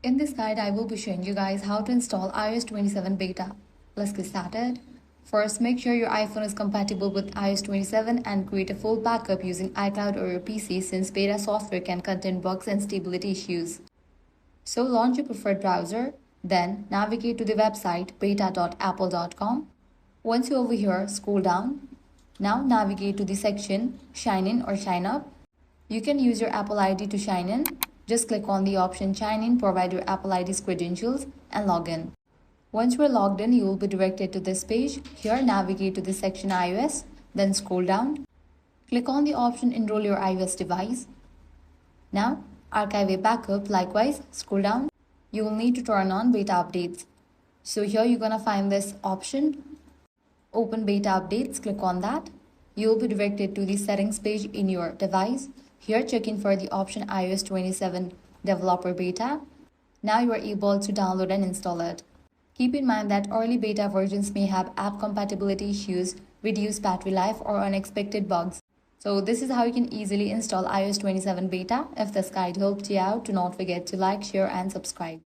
In this guide, I will be showing you guys how to install iOS 27 beta. Let's get started. First, make sure your iPhone is compatible with iOS 27 and create a full backup using iCloud or your PC since beta software can contain bugs and stability issues. So launch your preferred browser, then navigate to the website beta.apple.com. Once you're over here, scroll down. Now navigate to the section Sign In or Sign Up. You can use your Apple ID to sign in. Just click on the option Sign In, provide your Apple ID's credentials, and log in. Once you are logged in, you will be directed to this page. Here, navigate to the section iOS, then scroll down. Click on the option Enroll your iOS device. Now, archive a backup. Likewise, scroll down. You will need to turn on beta updates. So here you're gonna find this option, Open Beta Updates. Click on that. You will be directed to the settings page in your device. Here, check in for the option iOS 27 Developer Beta. Now you are able to download and install it. Keep in mind that early beta versions may have app compatibility issues, reduced battery life, or unexpected bugs. So this is how you can easily install iOS 27 beta. If this guide helped you out, do not forget to like, share, and subscribe.